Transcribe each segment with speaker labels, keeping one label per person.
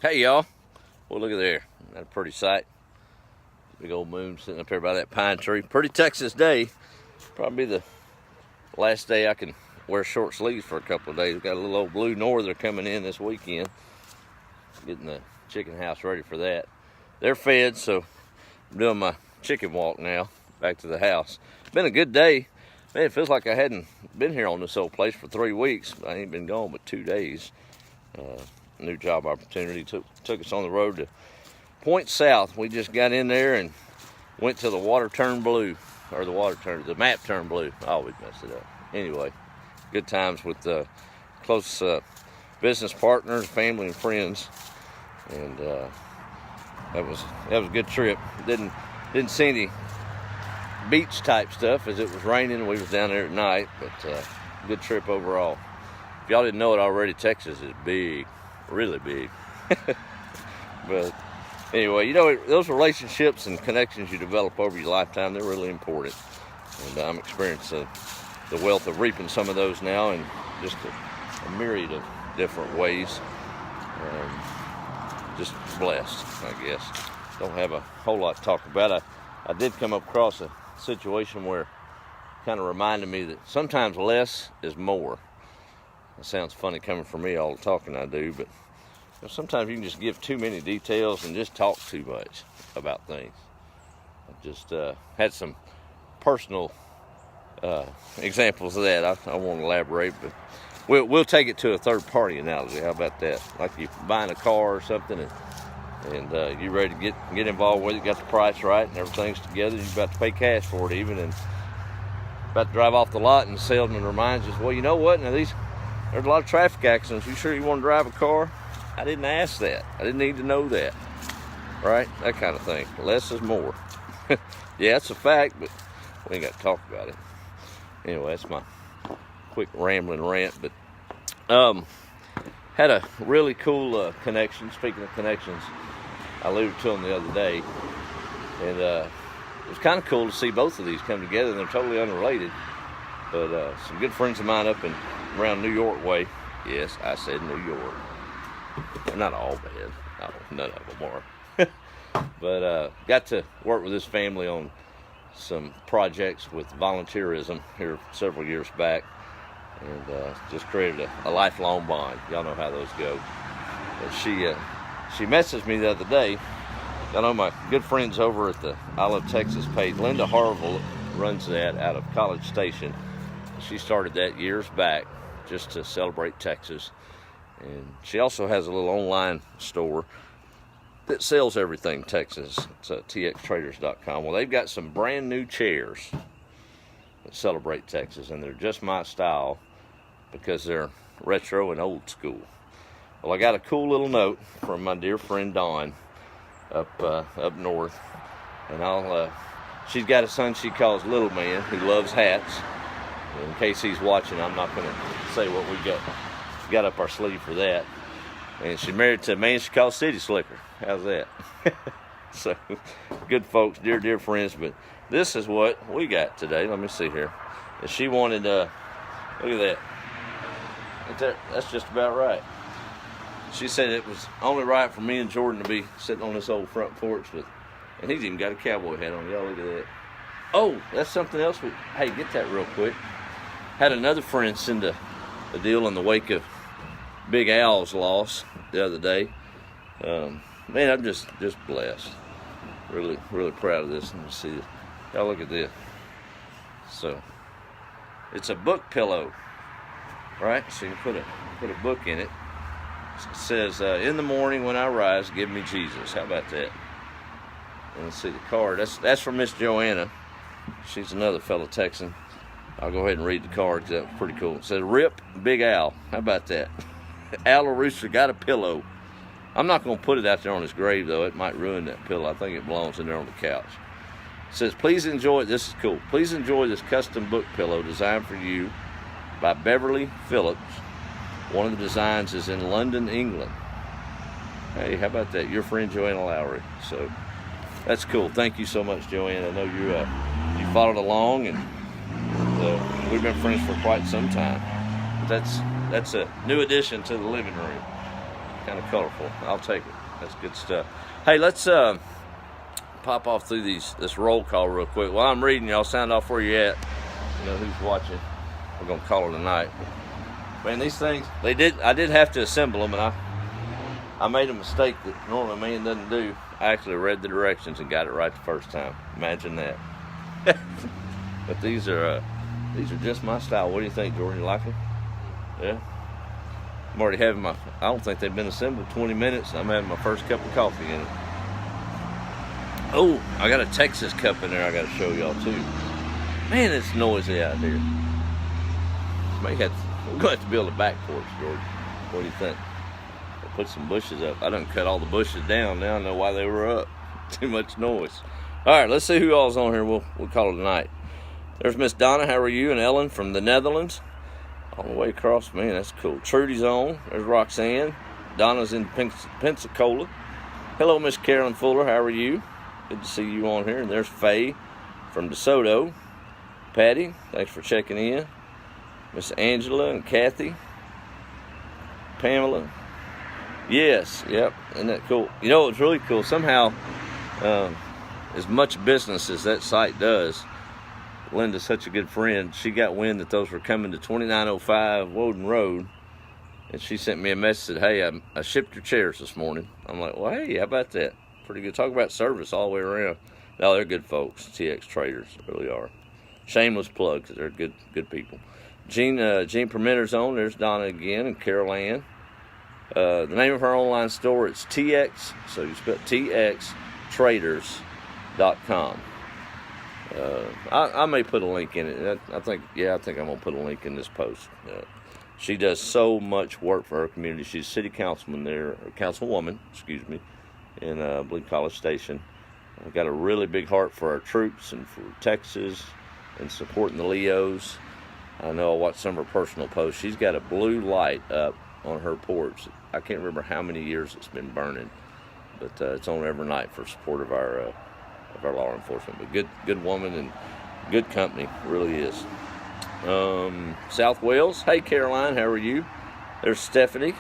Speaker 1: Hey y'all, well look at there, that's a pretty sight. Big old moon sitting up there by that pine tree. Pretty Texas day. Probably the last day I can wear short sleeves for a couple of days. We've got a little old blue norther coming in this weekend. Getting the chicken house ready for that. They're fed, so I'm doing my chicken walk now, back to the house. It's been a good day. Man, it feels like I hadn't been here on this old place for 3 weeks. I ain't been gone but 2 days. New job opportunity took us on the road to Point South. We just got in there and went to the water turned blue, or the map turned blue. I always mess it up. Anyway, good times with close business partners, family, and friends, and that was a good trip. Didn't see any beach type stuff as it was raining. We was down there at night, but good trip overall. If y'all didn't know it already, Texas is big, really big. But anyway, you know, those relationships and connections you develop over your lifetime, they're really important. And I'm experiencing the wealth of reaping some of those now in just a myriad of different ways. Just blessed, I guess. Don't have a whole lot to talk about. I did come across a situation where it kind of reminded me that sometimes less is more. It sounds funny coming from me, all the talking I do, but sometimes you can just give too many details and just talk too much about things. I just had some personal examples of that. I won't elaborate, but we'll take it to a third-party analogy. How about that? Like you buying a car or something, and you're ready to get involved with it, got the price right, and everything's together. You're about to pay cash for it even, and about to drive off the lot, and the salesman reminds you, well, you know what? Now there's a lot of traffic accidents. You sure you want to drive a car? I didn't ask that. I didn't need to know that. Right? That kind of thing. Less is more. Yeah, it's a fact, but we ain't got to talk about it. Anyway, that's my quick rambling rant. But had a really cool connection. Speaking of connections, I alluded to them the other day. And it was kind of cool to see both of these come together. They're totally unrelated. But some good friends of mine up in around New York way. Yes, I said New York. They're not all bad. No, none of them are. But got to work with this family on some projects with volunteerism here several years back, and just created a lifelong bond. Y'all know how those go. But she messaged me the other day. I know my good friends over at the I Love Texas page. Linda Harville runs that out of College Station. She started that years back just to celebrate Texas. And she also has a little online store that sells everything Texas. It's at txtraders.com. Well, they've got some brand new chairs that celebrate Texas, and they're just my style because they're retro and old school. Well, I got a cool little note from my dear friend Dawn up north, and she's got a son she calls Little Man who loves hats. In case he's watching, I'm not going to say what we got up our sleeve for that. And she's married to a man she calls City Slicker. How's that? So, good folks, dear friends. But this is what we got today. Let me see here. And she wanted, look at that. That's just about right. She said it was only right for me and Jordan to be sitting on this old front porch and he's even got a cowboy hat on. Y'all look at that. Oh, that's something else. Hey, get that real quick. Had another friend send a deal in the wake of Big Al's loss the other day. Man, I'm just blessed. Really proud of this. Let me see. Y'all look at this. So, it's a book pillow, right? So you can put a book in it. It says, "In the morning when I rise, give me Jesus." How about that? And let's see the card. That's from Miss Joanna. She's another fellow Texan. I'll go ahead and read the card. That was pretty cool. It says, "Rip Big Al." How about that? Al Rooster got a pillow. I'm not going to put it out there on his grave, though. It might ruin that pillow. I think it belongs in there on the couch. It says, "Please enjoy," this is cool, "please enjoy this custom book pillow designed for you by Beverly Phillips. One of the designs is in London, England." Hey, how about that? Your friend Joanna Lowry. So that's cool. Thank you so much, Joanna. I know you followed along, and we've been friends for quite some time. That's a new addition to the living room. kind of colorful. I'll take it. That's good stuff. Hey, let's pop off through this roll call real quick. While I'm reading, y'all sound off where you're at. You know who's watching. We're gonna call it a night. Man, these things, I did have to assemble them, and I made a mistake that normally a man doesn't do. I actually read the directions and got it right the first time. Imagine that. But these are just my style. What do you think, Jordan? You like them? Yeah. I'm already having I don't think they've been assembled 20 minutes. I'm having my first cup of coffee in it. Oh, I got a Texas cup in there I got to show y'all too. Man, it's noisy out here. We're going to have to build a back porch, Jordan. What do you think? I'll put some bushes up. I done cut all the bushes down. Now I know why they were up. Too much noise. All right, let's see who all's on here. We'll call it a night. There's Miss Donna. How are you? And Ellen from the Netherlands. All the way across. Man, that's cool. Trudy's on. There's Roxanne. Donna's in Pensacola. Hello, Miss Carolyn Fuller. How are you? Good to see you on here. And there's Faye from DeSoto. Patty, thanks for checking in. Miss Angela and Kathy. Pamela. Yes, yep. Isn't that cool? You know, it's really cool. Somehow, as much business as that site does, Linda's such a good friend. She got wind that those were coming to 2905 Woden Road, and she sent me a message that, hey, I shipped your chairs this morning. I'm like, well, hey, how about that? Pretty good. Talk about service all the way around. No, they're good folks. TX Traders really are. Shameless plugs. They're good people. Gene Permenter's on. There's Donna again and Carol Ann. The name of her online store, it's TX, so you spell TXTraders.com. I may put a link in it. I think I'm going to put a link in this post. She does so much work for her community. She's city councilman there, or councilwoman, excuse me, in I believe College Station. I've got a really big heart for our troops and for Texas and supporting the Leos. I know I watched some of her personal posts. She's got a blue light up on her porch. I can't remember how many years it's been burning, but it's on every night for support of our law enforcement. But good woman and good company, really is. South Wales. Hey, Caroline, how are you? There's Stephanie.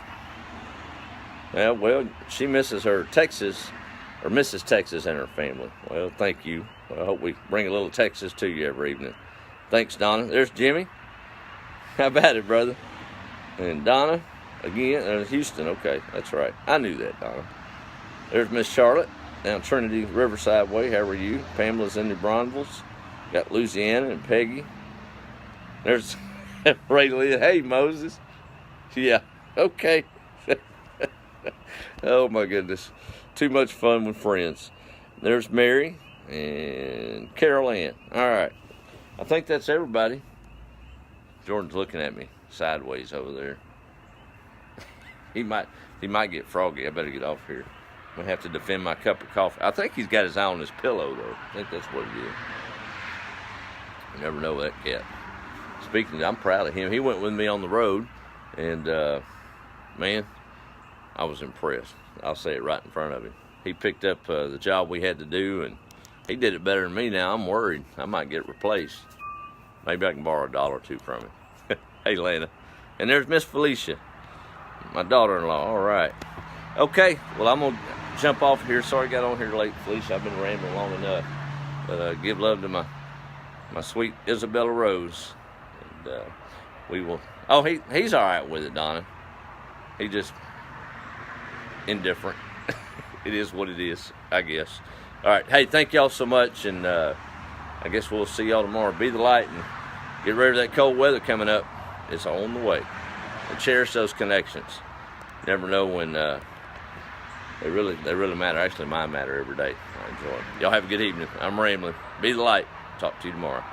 Speaker 1: Yeah, well, she misses her Texas, or Mrs. Texas and her family. Well, thank you. Well, I hope we bring a little Texas to you every evening. Thanks, Donna. There's Jimmy. How about it, brother? And Donna, again, Houston. Okay, that's right. I knew that, Donna. There's Miss Charlotte down Trinity Riverside Way. How are you? Pamela's in the Bronvilles. Got Louisiana and Peggy. There's Ray Lee. Hey, Moses. Yeah, okay. Oh, my goodness. Too much fun with friends. There's Mary and Carol Ann. All right. I think that's everybody. Jordan's looking at me sideways over there. He might get froggy. I better get off here. I'm going to have to defend my cup of coffee. I think he's got his eye on his pillow, though. I think that's what it is. You never know that cat. Speaking of, I'm proud of him. He went with me on the road, and, man, I was impressed. I'll say it right in front of him. He picked up the job we had to do, and he did it better than me now. I'm worried I might get replaced. Maybe I can borrow $1 or $2 from him. Hey, Lana. And there's Miss Felicia, my daughter-in-law. All right. Okay, well, I'm going to jump off here. Sorry I got on here late, Felicia. I've been rambling long enough. But give love to my sweet Isabella Rose. And we will... Oh, he's all right with it, Donna. He just indifferent. It is what it is, I guess. All right. Hey, thank y'all so much, and I guess we'll see y'all tomorrow. Be the light and get ready for that cold weather coming up. It's on the way. And cherish those connections. Never know when they really matter. Actually, mine matter every day. I enjoy them. Y'all have a good evening. I'm rambling. Be the light. Talk to you tomorrow.